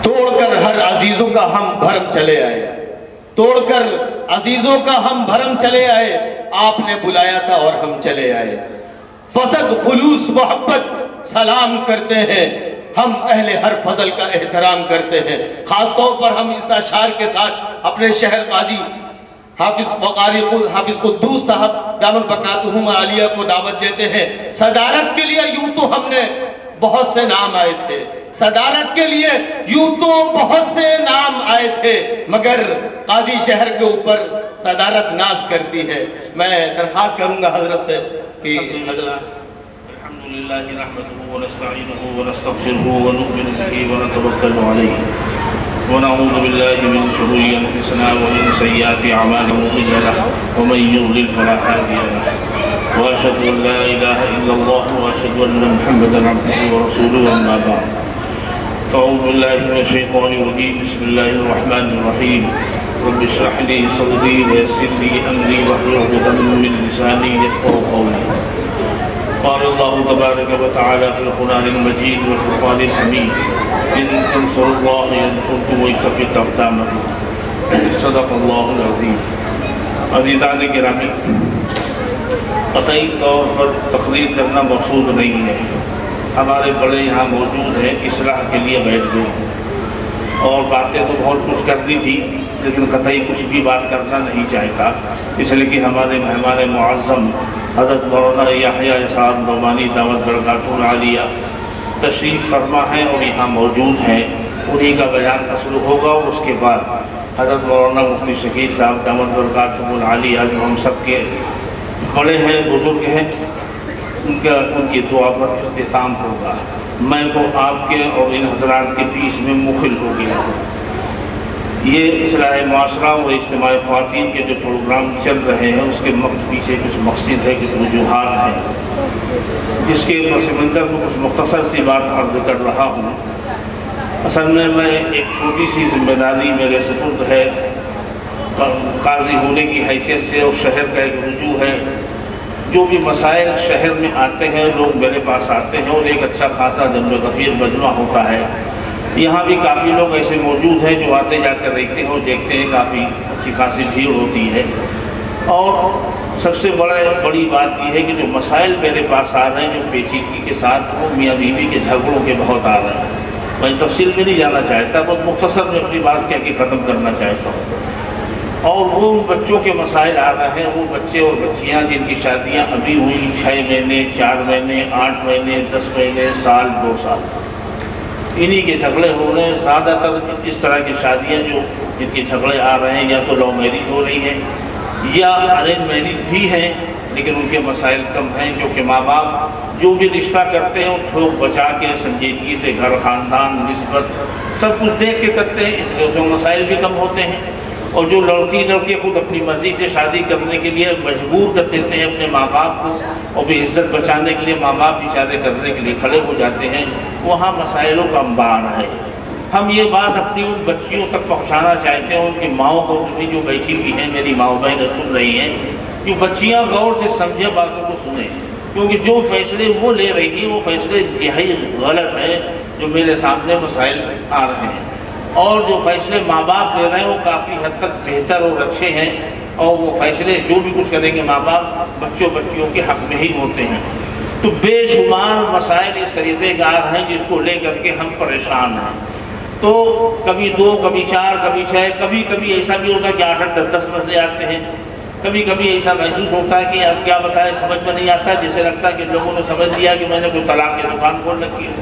توڑ کر ہر عزیزوں کا ہم بھرم چلے آئے، توڑ کر عزیزوں کا ہم بھرم چلے آئے، آپ نے بلایا تھا اور ہم چلے آئے۔ فضل خلوص محبت سلام کرتے ہیں، ہم اہل ہر فضل کا احترام کرتے ہیں۔ خاص طور پر ہم اس اشعار کے ساتھ اپنے شہر قاضی حافظ قدوس صاحب دامن برکاتہم عالیہ کو دعوت دیتے ہیں۔ صدارت کے لیے یوں تو ہم نے بہت سے نام آئے تھے، صدارت کے لیے یوں تو بہت سے نام آئے تھے، مگر قاضی شہر کے اوپر صدارت ناز کرتی ہے۔ میں درخواست کروں گا حضرت سے کہ حضرت الحمدللہ نحمدہ ونستعینہ ونستغفرہ ونؤمن بہ ونتوکل علیہ ونعوذ باللہ من شرور انفسنا ومن سیئات اعمالنا ومن یضلل فلا ہادی لہ واشهد ان لا اله الا الله واشهد ان محمدا عبده ورسوله اما بعد اعوذ باللہ من الشیطان الرجیم بسم اللہ الرحمن الرحیم رب اشرح لي صدری ويسر لي امری واحلل عقدۃ من لسانی یفقهوا قولی۔ قال الله تبارك وتعالى في القرآن المجيد والفرقان الحميد إن تنصروا الله ينصركم ويثبت أقدامكم صدق الله العظيم۔ عزیزان گرامی، قطعی طور پر تقریر کرنا مقصود نہیں ہے، ہمارے بڑے یہاں موجود ہیں، اصلاح کے لیے بیٹھ گئے اور باتیں تو بہت کچھ کرنی تھی لیکن قطعی کچھ بھی بات کرنا نہیں چاہتا، اس لیے کہ ہمارے مہمان معظم حضرت مولانا یحییٰ صاحب نعمانی دعوت برکاتہ عالیہ تشریف فرما ہے اور یہاں موجود ہیں، انہی کا بیان شروع ہوگا اور اس کے بعد حضرت مولانا مفتی شکیل صاحب دعوت برکاتہ عالیہ جو ہم سب کے بڑے ہیں، بزرگ ہیں، ان کی دعا پر اختتام ہوگا۔ میں تو آپ کے اور ان حضرات کے بیچ میں مخل ہو گیا ہوں۔ یہ اصلاح معاشرہ اور اجتماع خواتین کے جو پروگرام چل رہے ہیں اس کے پیچھے کچھ مقصد ہے، کچھ وجوہات ہیں، جس کے پس منظر میں کچھ مختصر سی بات عرض کر رہا ہوں۔ اصل میں ایک چھوٹی سی ذمہ داری میرے سپرد ہے، قاضی ہونے کی حیثیت سے اور شہر کا ایک رجوع ہے۔ جو بھی مسائل شہر میں آتے ہیں لوگ میرے پاس آتے ہیں اور ایک اچھا خاصا جمع غفیر مجمع ہوتا ہے۔ یہاں بھی کافی لوگ ایسے موجود ہیں جو آتے جاتے رہتے ہیں اور دیکھتے ہیں، کافی اچھی خاصی بھیڑ ہوتی ہے۔ اور سب سے بڑی بات یہ ہے کہ جو مسائل میرے پاس آ رہے ہیں جو پیچیدگی کے ساتھ وہ میاں بیوی کے جھگڑوں کے بہت آ رہے ہیں۔ میں تفصیل میں نہیں جانا چاہتا، بہت مختصر میں اپنی بات کہہ کے ختم کرنا چاہتا ہوں۔ اور وہ بچوں کے مسائل آ رہے ہیں، وہ بچے اور بچیاں جن کی شادیاں ابھی ہوئی 6 مہینے 4 مہینے 8 مہینے 10 مہینے سال 2 سال، انہی کے جھگڑے ہو رہے ہیں۔ زیادہ تر اس طرح کی شادیاں جو جن کے جھگڑے آ رہے ہیں یا تو لو میرج ہو رہی ہیں یا ارینج میرج بھی ہیں، لیکن ان کے مسائل کم ہیں، کیونکہ ماں باپ جو بھی رشتہ کرتے ہیں وہ ٹھوک بچا کے سنجیدگی سے گھر خاندان نسبت سب کچھ دیکھ کے کرتے ہیں، اس لیے اس میں مسائل بھی کم ہوتے ہیں۔ اور جو لڑکے خود اپنی مرضی سے شادی کرنے کے لیے مجبور کر دیتے ہیں اپنے ماں باپ کو، اور بھی عزت بچانے کے لیے ماں باپ بھی شادی کرنے کے لیے کھڑے ہو جاتے ہیں، وہاں مسائلوں کا انبار ہے۔ ہم یہ بات اپنی ان بچیوں تک پہنچانا چاہتے ہیں، ان کی ماؤں کو بھی جو بیٹھی ہوئی ہیں، میری ماؤں بہنیں سن رہی ہیں، کہ بچیاں غور سے سمجھے باتوں کو سنیں، کیونکہ جو فیصلے وہ لے رہی ہیں وہ فیصلے انتہائی غلط ہیں۔ جو میرے سامنے مسائل آ رہے ہیں اور جو فیصلے ماں باپ لے رہے ہیں وہ کافی حد تک بہتر اور اچھے ہیں، اور وہ فیصلے جو بھی کچھ کریں گے ماں باپ بچیوں کے حق میں ہی ہوتے ہیں۔ تو بے شمار مسائل اس طریقے کے آ رہے ہیں جس کو لے کر کے ہم پریشان ہیں۔ تو کبھی 2 کبھی 4 کبھی 6 کبھی ایسا بھی ہوتا ہے کہ 8 10 مسئلے آتے ہیں۔ کبھی ایسا محسوس ہوتا ہے کہ اب کیا بتائیں، سمجھ میں نہیں آتا، جیسے لگتا ہے کہ لوگوں نے سمجھ لیا کہ میں نے کوئی طلاق کی دکان کھول رکھی ہے۔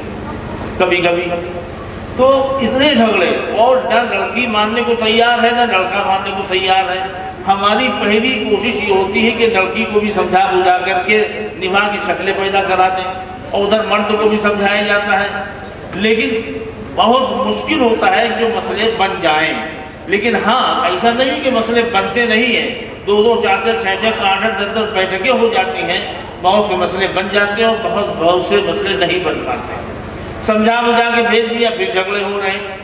کبھی تو اتنے جھگڑے، اور نہ لڑکی ماننے کو تیار ہے نہ لڑکا ماننے کو تیار ہے۔ ہماری پہلی کوشش یہ ہوتی ہے کہ لڑکی کو بھی سمجھا بجھا کر کے نبھا کی شکلیں پیدا کرا دیں، اور ادھر مرد کو بھی سمجھایا جاتا ہے، لیکن بہت مشکل ہوتا ہے جو مسئلے بن جائیں۔ لیکن ہاں ایسا نہیں کہ مسئلے بنتے نہیں ہیں، 2 4 6 8 10 بیٹھکیں ہو جاتی ہیں، بہت سے مسئلے بن جاتے ہیں اور بہت سے مسئلے نہیں بن پاتے۔ سمجھا بجھا کے بھیج دیا پھر جھگڑے ہو رہے ہیں۔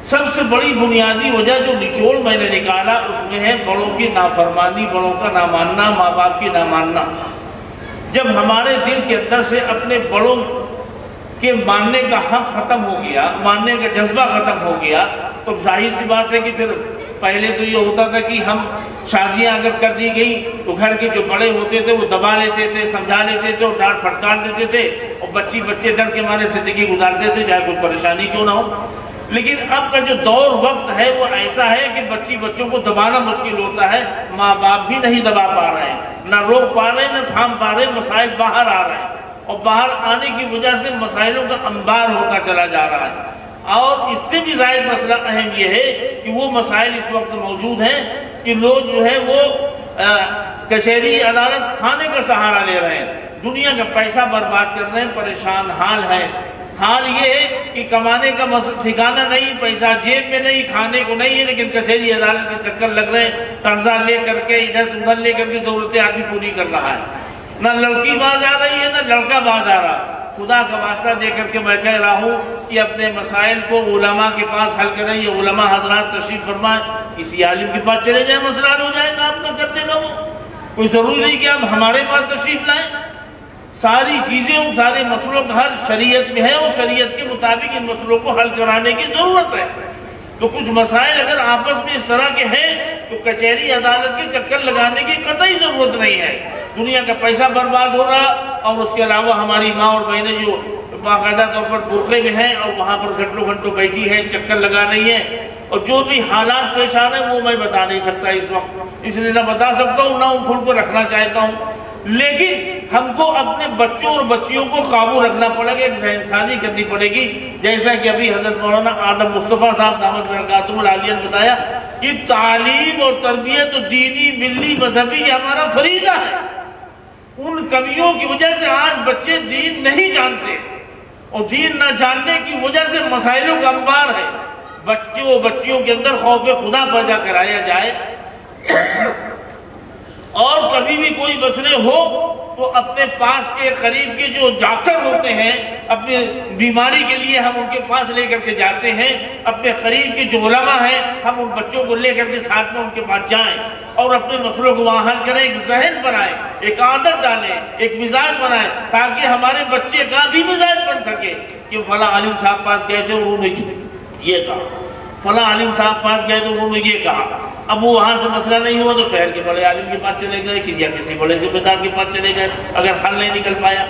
سب سے بڑی بنیادی وجہ جو نچوڑ میں نے نکالا اس میں ہے بڑوں کی نافرمانی، بڑوں کا نہ ماننا، ماں باپ کی نہ ماننا۔ جب ہمارے دل کے اندر سے اپنے بڑوں کہ ماننے کا حق ختم ہو گیا، ماننے کا جذبہ ختم ہو گیا، تو ظاہر سی بات ہے کہ پھر پہلے تو یہ ہوتا تھا کہ ہم شادیاں اگر کر دی گئی تو گھر کے جو بڑے ہوتے تھے وہ دبا لیتے تھے، سمجھا لیتے تھے اور ڈانٹ پھٹکار دیتے تھے، اور بچے ڈر کے مارے زندگی گزارتے تھے چاہے کوئی پریشانی کیوں نہ ہو۔ لیکن اب کا جو دور وقت ہے وہ ایسا ہے کہ بچوں کو دبانا مشکل ہوتا ہے، ماں باپ بھی نہیں دبا پا رہے ہیں، نہ روک پا رہے ہیں نہ تھام پا رہے ہیں، مسائل باہر آ رہے ہیں، اور باہر آنے کی وجہ سے مسائلوں کا انبار ہوتا چلا جا رہا ہے۔ اور اس سے بھی زائد مسئلہ اہم یہ ہے کہ وہ مسائل اس وقت موجود ہیں کہ لوگ جو ہے وہ کچہری عدالت کھانے کا سہارا لے رہے ہیں، دنیا کا پیسہ برباد کر رہے ہیں، پریشان حال ہے۔ حال یہ ہے کہ کمانے کا ٹھکانہ نہیں، پیسہ جیب میں نہیں، کھانے کو نہیں ہے، لیکن کچہری عدالت کے چکر لگ رہے ہیں، قرضہ لے کر کے ادھر سے ادھر لے کر کے ضرورتیں آدمی پوری کر رہا ہے۔ نہ لڑکی باز آ رہی ہے نہ لڑکا باز آ رہا۔ خدا کا واسطہ دے کر کے میں کہہ رہا ہوں کہ اپنے مسائل کو علماء کے پاس حل کریں، یہ علماء حضرات تشریف فرمائیں، کسی عالم کے پاس چلے جائیں، مسئلہ حل ہو جائے گا، آپ نہ کر دے گا وہ، کوئی ضروری نہیں کہ آپ ہمارے پاس تشریف لائیں۔ ساری چیزیں ان سارے مسئلوں کا حل شریعت میں ہے، اور شریعت کے مطابق ان مسئلوں کو حل کرانے کی ضرورت ہے۔ تو کچھ مسائل اگر آپس میں اس طرح کے ہیں تو کچہری عدالت کے چکر لگانے کی قطعی ضرورت نہیں ہے۔ دنیا کا پیسہ برباد ہو رہا، اور اس کے علاوہ ہماری ماں اور بہنیں جو باقاعدہ طور پر برقعے میں ہیں اور وہاں پر گھنٹوں گھنٹوں بیٹھی ہیں، چکر لگا رہی ہیں، اور جو بھی حالات پیش آ رہے ہیں وہ میں بتا نہیں سکتا اس وقت، اس لیے نہ بتا سکتا ہوں نہ ان پھول کو رکھنا چاہتا ہوں۔ لیکن ہم کو اپنے بچوں اور بچیوں کو قابو رکھنا پڑے گا، ایک ذہن سازی کرنی پڑے گی، جیسا کہ ابھی حضرت مولانا آدم مصطفیٰ صاحب دامت برکاتہ العالیہ نے بتایا کہ تعلیم اور تربیت دینی، ملی، مذہبی یہ ہمارا فریضہ ہے۔ ان کمیوں کی وجہ سے آج بچے دین نہیں جانتے، اور دین نہ جاننے کی وجہ سے مسائلوں کا انبار ہے۔ بچیوں کے اندر خوف خدا پیدا کرایا جائے، اور کبھی بھی کوئی مسئلے ہو تو اپنے پاس کے قریب کے جو ڈاکٹر ہوتے ہیں، اپنی بیماری کے لیے ہم ان کے پاس لے کر کے جاتے ہیں، اپنے قریب کے جو علماء ہیں ہم ان بچوں کو لے کر کے ساتھ میں ان کے پاس جائیں اور اپنے مسئلوں کو وہاں حل کریں، ایک ذہن بنائیں، ایک عادت ڈالیں، ایک مزاج بنائیں، تاکہ ہمارے بچے کا بھی مزاج بن سکے کہ فلاں عالم صاحب پاس گئے تھے انہوں نے یہ کہا، فلاں عالم صاحب پاس گئے تو انہوں نے یہ کہا۔ اب وہ وہاں سے مسئلہ نہیں ہوا تو شہر کے بڑے عالم کے پاس چلے گئے، کسی بڑے ذمہ دار کے پاس چلے گئے، اگر حل نہیں نکل پایا۔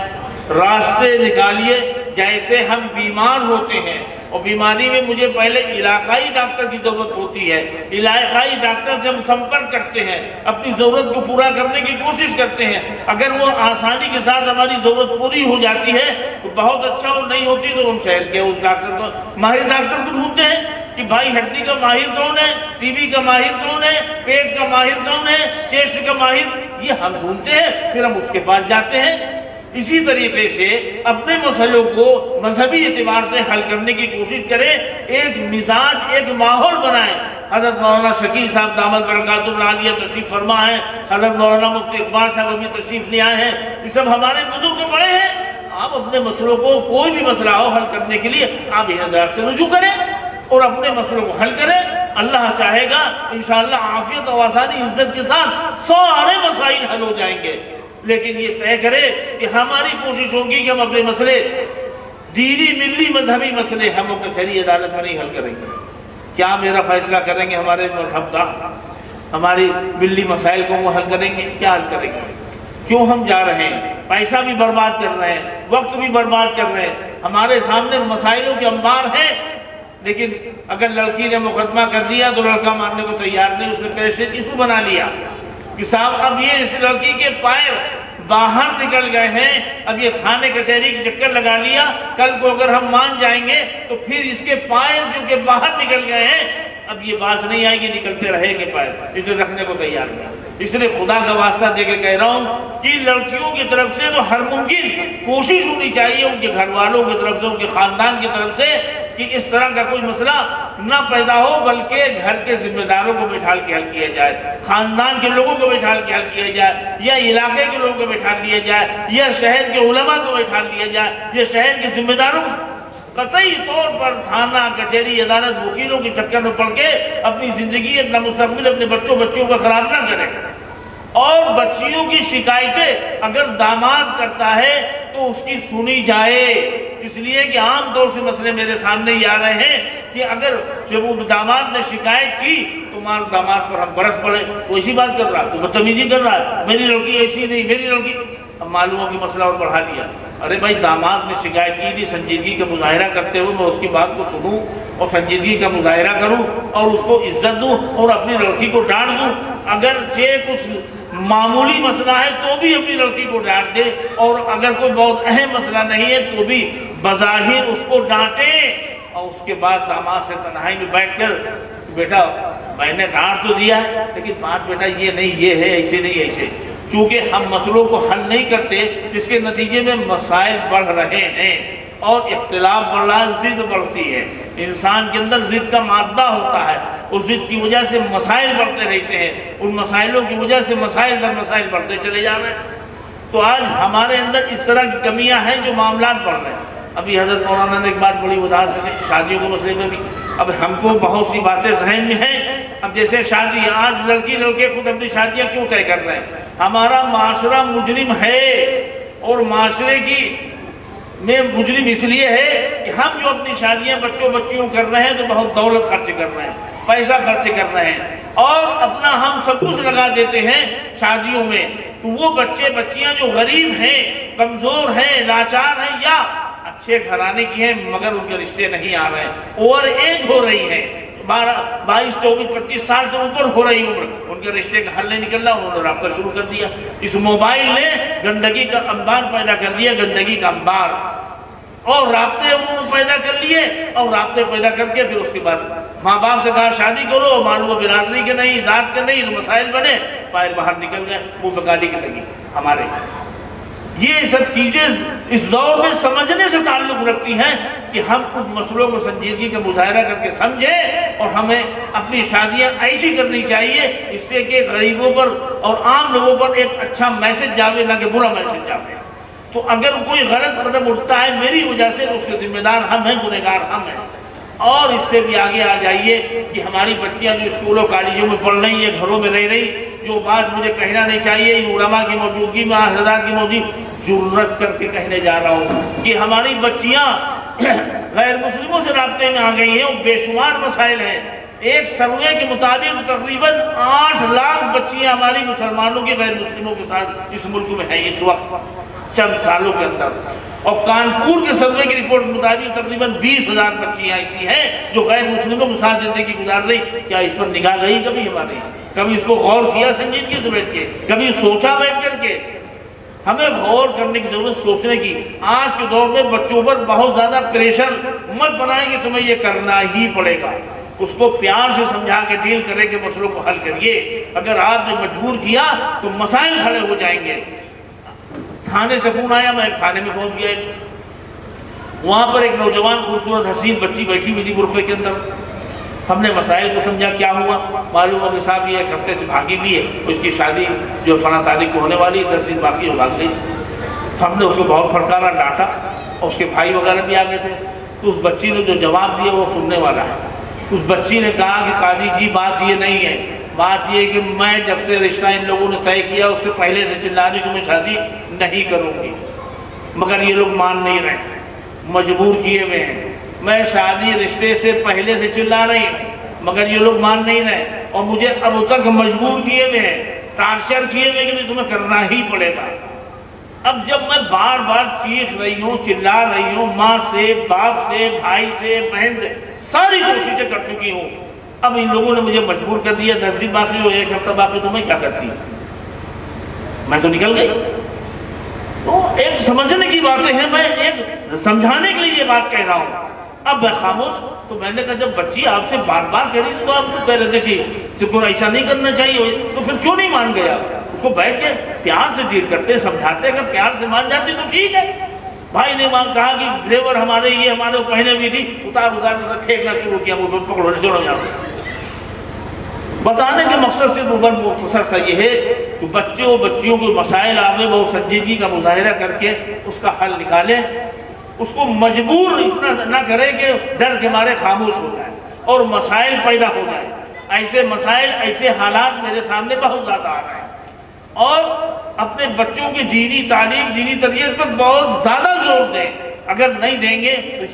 راستے نکالیے۔ جیسے ہم بیمار ہوتے ہیں اور بیماری میں مجھے پہلے علاقائی ڈاکٹر کی ضرورت ہوتی ہے، علاقائی ڈاکٹر سے ہم سمپرک کرتے ہیں، اپنی ضرورت کو پورا کرنے کی کوشش کرتے ہیں، اگر وہ آسانی کے ساتھ ہماری ضرورت پوری ہو جاتی ہے تو بہت اچھا، اور نہیں ہوتی تو ہم شہر کے اس ڈاکٹر کو، ماہر ڈاکٹر کو ڈھونڈتے ہیں کہ بھائی ہڈی کا ماہر کون ہے، ٹی بی کا ماہر کون ہے، پیٹ کا ماہر کون ہے، چیسٹ کا ماہر، یہ ہم ڈھونڈتے ہیں، پھر ہم اس کے پاس جاتے ہیں۔ اسی طریقے سے اپنے مسئلوں کو مذہبی اعتبار سے حل کرنے کی کوشش کریں، ایک مزاج، ایک ماحول بنائیں۔ حضرت مولانا شکیل صاحب دامت برکاتہ العالیہ تشریف فرما ہیں، حضرت مولانا مفتی اقبال صاحب ابھی تشریف لے آئے ہیں، یہ سب ہمارے بزرگ بڑے ہیں۔ آپ اپنے مسئلوں کو، کوئی بھی مسئلہ ہو حل کرنے کے لیے آپ یہ حضرات سے رجوع کریں اور اپنے مسئلوں کو حل کریں۔ اللہ چاہے گا انشاءاللہ عافیت و آسانی عزت کے ساتھ سارے مسائل حل ہو جائیں گے، لیکن یہ طے کرے کہ ہماری کوشش ہوگی کہ ہم اپنے مسئلے، دینی، ملی، مذہبی مسئلے ہم کچہری عدالت میں نہیں حل کریں گے۔ کیا میرا فیصلہ کریں گے ہمارے مذہب کا، ہماری ملی مسائل کو وہ حل کریں گے؟ کیا حل کریں گے؟ کیوں ہم جا رہے ہیں، پیسہ بھی برباد کر رہے ہیں، وقت بھی برباد کر رہے ہیں، ہمارے سامنے مسائلوں کے انبار ہیں، لیکن اگر لڑکی نے مقدمہ کر دیا تو لڑکا ماننے کو تیار نہیں، اس نے پیسے ایشو بنا لیا کہ صاحب اب یہ اس لڑکی کے پیر باہر نکل گئے ہیں، اب یہ تھانے کچہری کی چکر لگا لیا، کل کو اگر ہم مان جائیں گے تو پھر اس کے پیر جو کہ باہر نکل گئے ہیں، اب یہ بات نہیں آئے گی، نکلتے رہیں گے پیر، اسے رکھنے کو تیار نہیں۔ اس لیے خدا کا واسطہ دے کے کہہ رہا ہوں کہ لڑکیوں کی طرف سے تو ہر ممکن کوشش ہونی چاہیے، ان کے گھر والوں کی طرف سے، ان کے خاندان کی طرف سے، کہ اس طرح کا کوئی مسئلہ نہ پیدا ہو، بلکہ گھر کے ذمہ داروں کو بٹھا کے حل کیا جائے، خاندان کے لوگوں کو بٹھا کے حل کیا جائے، یا علاقے کے لوگوں کو بٹھا لیا جائے، یا شہر کے علماء کو بٹھا لیا جائے، یا شہر کے ذمہ داروں کو۔ قطعی طور پر تھانہ، کچہری، عدالت، وکیلوں کے چکر میں پڑ کے اپنی زندگی، اپنا مستقبل، اپنے بچوں کا خراب نہ کریں۔ اور بچیوں کی شکایتیں اگر داماد کرتا ہے تو اس کی سنی جائے، اس لیے کہ عام طور سے مسئلے میرے سامنے یہ آ رہے ہیں کہ اگر جب وہ داماد نے شکایت کی تو مال داماد پر ہم برس پڑے، وہ اسی بات کر رہا ہے، تو بدتمیزی کر رہا ہے، میری لڑکی ایسی نہیں، میری لڑکی. اب معلوم ہو کہ مسئلہ اور بڑھا دیا. ارے بھائی داماد نے شکایت کی تھی، سنجیدگی کا مظاہرہ کرتے ہوئے میں اس کی بات کو سنوں اور سنجیدگی کا مظاہرہ کروں اور اس کو عزت دوں اور اپنی لڑکی کو ڈانٹ دوں. اگرچہ کچھ معمولی مسئلہ ہے تو بھی اپنی لڑکی کو ڈانٹ دے، اور اگر کوئی بہت اہم مسئلہ نہیں ہے تو بھی بظاہر اس کو ڈانٹے، اور اس کے بعد داماد سے تنہائی میں بیٹھ کر بیٹا میں نے ڈانٹ تو دیا ہے لیکن بات بیٹا یہ نہیں، یہ ہے، ایسے نہیں ایسے. چونکہ ہم مسئلوں کو حل نہیں کرتے، جس کے نتیجے میں مسائل بڑھ رہے ہیں اور اختلاف بڑھ رہا ہے، ضد بڑھتی ہے. انسان کے اندر ضد کا مادہ ہوتا ہے، اس ضد کی وجہ سے مسائل بڑھتے رہتے ہیں، ان مسائلوں کی وجہ سے مسائل در مسائل بڑھتے چلے جا رہے ہیں. تو آج ہمارے اندر اس طرح کی کمیاں ہیں جو معاملات بڑھ رہے ہیں. ابھی حضرت مولانا نے ایک بات بڑی وضاحت سے شادیوں کے مسئلے میں بھی، اب ہم کو بہت سی باتیں ذہن میں ہیں. اب جیسے شادی، آج لڑکی لڑکے خود اپنی شادیاں کیوں طے کر رہے ہیں؟ ہمارا معاشرہ مجرم ہے، اور معاشرے کی میں مجرم اس لیے ہے کہ ہم جو اپنی شادیاں بچوں بچیوں کر رہے ہیں تو بہت دولت خرچ کر رہے ہیں، پیسہ خرچ کر رہے ہیں، اور اپنا ہم سب کچھ لگا دیتے ہیں شادیوں میں. تو وہ بچے بچیاں جو غریب ہیں، کمزور ہیں، لاچار ہیں، یا اچھے گھرانے کی ہیں مگر ان کے رشتے نہیں آ رہے ہیں، اوور ایج ہو رہی ہیں، 22 24 25 سال سے اوپر ہو رہی عمر، ان کے رشتے کا حل نہیں نکل رہا. انہوں نے رابطہ شروع کر دیا. اس موبائل نے گندگی کا انبار پیدا کر دیا، گندگی کا انبار، اور رابطے انہوں نے پیدا کر لیے، اور رابطے پیدا کر کے پھر اس کے بعد ماں باپ سے کہا شادی کرو، معلوم برادری کے نہیں، ذات کے نہیں، تو مسائل بنے، باہر باہر نکل گئے، منہ پہ گالی کی لگی ہمارے. یہ سب چیزیں اس دور میں سمجھنے سے تعلق رکھتی ہیں کہ ہم کچھ مسئلوں کو سنجیدگی کا مظاہرہ کر کے سمجھیں، اور ہمیں اپنی شادیاں ایسی کرنی چاہیے اس سے کہ غریبوں پر اور عام لوگوں پر ایک اچھا میسج جاوے، نہ کہ برا میسج جاوے. تو اگر کوئی غلط قدم اٹھتا ہے میری وجہ سے تو اس کے ذمہ دار ہم ہیں، گنہگار ہم ہیں. اور اس سے بھی آگے آ جائیے کہ ہماری بچیاں جو اسکولوں کالجوں میں پڑھ رہی ہیں، گھروں میں رہ رہی، جو بات مجھے کہنا نہیں چاہیے، علماء کی موجودگی میں، حضرات کی موجودگی، جرأت کر کے کہنے جا رہا ہوں کہ ہماری بچیاں غیر مسلموں سے رابطے میں آ گئی ہیں، اور بے شمار مسائل ہیں. ایک سروے کے مطابق تقریباً 8 لاکھ بچیاں ہماری مسلمانوں کے غیر مسلموں کے ساتھ اس ملک میں ہیں اس وقت چند سالوں کے اندر. اور کانپور کے سروے کی رپورٹ کے مطابق تقریباً 20,000 بچیاں ایسی ہیں جو غیر مسلموں کے ساتھ زندگی گزار رہی. کیا اس پر نگاہ رہی کبھی ہماری؟ کبھی اس کو غور کیا سنجیدگی سے بیٹھ کے؟ کبھی سوچا بیٹھ کر کے؟ ہمیں غور کرنے کی ضرورت، سوچنے کی. آج کے دور میں بچوں پر بہت زیادہ پریشر مت بنائیں کہ تمہیں یہ کرنا ہی پڑے گا. اس کو پیار سے سمجھا کے ڈیل کرے کہ مسئلوں کو حل کریے. اگر آپ نے مجبور کیا تو مسائل کھڑے ہو جائیں گے. تھانے سے فون آیا، میں تھانے میں پہنچ گیا. وہاں پر ایک نوجوان خوبصورت حسین بچی بیٹھی ہوئی تھی غرفے کے اندر. ہم نے مسائل کو سمجھا، کیا ہوا. معلوم ہو کہ صاحب یہ 1 ہفتے سے بھاگی بھی ہے، اس کی شادی جو فلاں تاریخ کو ہونے والی 10 دن باقی ہو بھاگ گئی. ہم نے اس کو بہت پھٹکارا، ڈانٹا، اور اس کے بھائی وغیرہ بھی آ گئے تھے. تو اس بچی نے جو جواب دیا وہ سننے والا ہے. اس بچی نے کہا کہ قاضی جی بات یہ نہیں ہے، بات یہ کہ میں جب سے رشتہ ان لوگوں نے طے کیا اس سے پہلے سے چلا رہی کہ میں شادی نہیں کروں گی، مگر یہ لوگ مان نہیں رہے، مجبور کیے ہوئے ہیں. میں شادی رشتے سے پہلے سے چلا رہی ہوں مگر یہ لوگ مان نہیں رہے، اور مجھے اب تک مجبور کیے ہوئے ہیں، ٹارچر کیے ہوئے کہ تمہیں کرنا ہی پڑے گا. اب جب میں بار بار چیخ رہی ہوں، چلا رہی ہوں، ماں سے، باپ سے، بھائی سے، بہن سے ساری کوششیں کر چکی ہوں، اب ان لوگوں نے مجھے مجبور کر دیا. 10 دن باقی ہو، 1 ہفتہ باقی، تو میں کیا کرتی؟ میں تو نکل گئی. تو ایک سمجھنے کی باتیں ہیں، میں ایک سمجھانے کے لیے یہ بات کہہ رہا ہوں. اب میں خاموش. تو میں نے کہا جب بچی آپ سے بار بار کہہ رہی تھی تو آپ کو کہہ رہے تھے کہ سکون ایسا نہیں کرنا چاہیے، تو پھر کیوں نہیں مان گیا؟ اس کو بیٹھ کے پیار سے ڈیل کرتے، سمجھاتے. اگر پیار سے مان جاتی تو ٹھیک ہے. بھائی نے کہا کہ ڈرائیور ہمارے یہ ہمارے پہنے بھی تھی، اتار پھینکنا شروع کیا، وہ پکڑو چھوڑو یہاں سے. بتانے کے مقصد سے مختصر سا یہ ہے کہ بچیوں کو مسائل آوے وہ سنجیدگی کا مظاہرہ کر کے اس کا حل نکالے. اس کو مجبور نہ کرے کہ ڈر کے مارے خاموش ہو جائے اور مسائل پیدا ہو جائے. ایسے مسائل، ایسے حالات میرے سامنے بہت زیادہ آ رہے ہیں. اور اپنے بچوں کی دینی تعلیم، دینی تربیت پر بہت زیادہ زور دیں. اگر نہیں دیں گے تو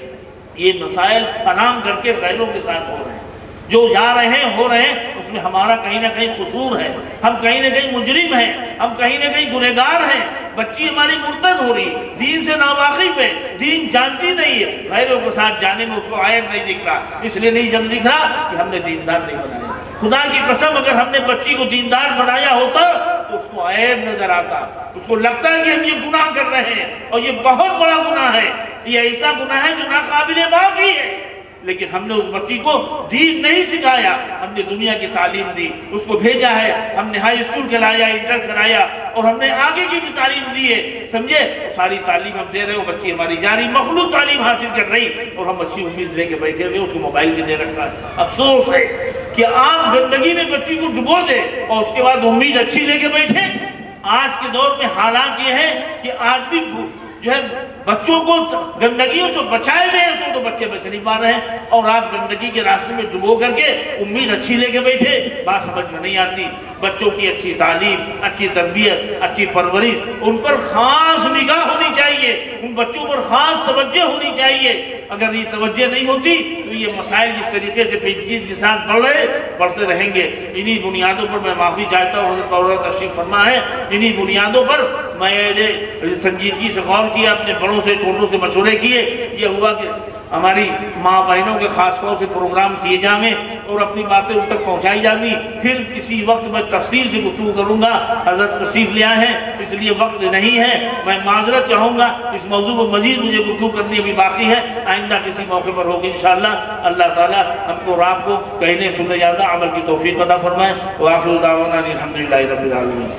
یہ مسائل فراہم کر کے غیروں کے ساتھ ہو رہے ہیں، جو جا رہے ہیں ہو رہے ہیں، اس میں ہمارا کہیں نہ کہیں قصور ہے، ہم کہیں نہ کہیں مجرم ہیں، ہم کہیں نہ کہیں گنہگار ہیں۔ بچی ہماری مرتد ہو رہی، دین سے ناواقف ہے، دین جانتی نہیں ہے، غیروں کے ساتھ جانے میں اس کو عیب نہیں دکھ رہا، اس لیے نہیں جب دکھ رہا کہ ہم نے دیندار نہیں بنایا۔ خدا کی قسم اگر ہم نے بچی کو دیندار بنایا ہوتا تو اس کو عیب نظر آتا، اس کو لگتا ہے کہ ہم یہ گناہ کر رہے ہیں اور یہ بہت بڑا گناہ ہے، یہ ایسا گناہ ہے جو ناقابل معافی ہے۔ لیکن ہم نے اس بچی کو دین نہیں سکھایا، ہم نے دنیا کی تعلیم دی، اس کو بھیجا ہے، ہم نے ہائی اسکول کرایا، انٹر کرایا، اور ہم نے آگے کی بھی تعلیم دی ہے، سمجھے؟ ساری تعلیم ہم دے رہے ہو، بچی ہماری جاری مخلوق تعلیم حاصل کر رہی، اور ہم اچھی امید لے کے بیٹھے ہوئے، اس کو موبائل بھی دے رکھا ہے۔ افسوس ہے کہ آپ گندگی میں بچی کو ڈبو دے اور اس کے بعد امید اچھی لے کے بیٹھے۔ آج کے دور میں حالات یہ ہے کہ آدمی جو ہے بچوں کو گندگیوں سے بچائے ہوئے تو بچے بچ نہیں پا رہے ہیں، اور آپ گندگی کے راستے میں ڈبو کر کے امید اچھی لے کے بیٹھے۔ بات سمجھ میں نہیں آتی۔ بچوں کی اچھی تعلیم، اچھی تربیت، اچھی پرورش، ان پر خاص نگاہ ہونی چاہیے، ان بچوں پر خاص توجہ ہونی چاہیے۔ اگر یہ توجہ نہیں ہوتی تو یہ مسائل جس طریقے سے پیچیدگی کے ساتھ بڑھتے رہیں گے۔ انہی بنیادوں پر میں معافی چاہتا ہوں، حضرت مولانا تشریف فرما ہے، انہی بنیادوں پر میں نے سنجیدگی سے غور کیا، اپنے بڑوں سے چھوٹوں سے مشورے کیے۔ یہ ہوا کہ ہماری ماں بہنوں کے خاص طور سے پروگرام کیے جائیں اور اپنی باتیں ان تک پہنچائی جائیں۔ پھر کسی وقت میں تفصیل سے گفتگو کروں گا، حضرت تشریف لے آئے ہیں اس لیے وقت نہیں ہے، میں معذرت چاہوں گا، اس موضوع پر مزید مجھے گفتگو کرنی ابھی باقی ہے، آئندہ کسی موقع پر ہوگی انشاءاللہ۔ اللہ تعالیٰ ہم کو اور آپ کو کہنے سننے زیادہ عمل کی توفیق عطا فرمائے۔ وآخر دعوانا الحمدللہ رب العالمین۔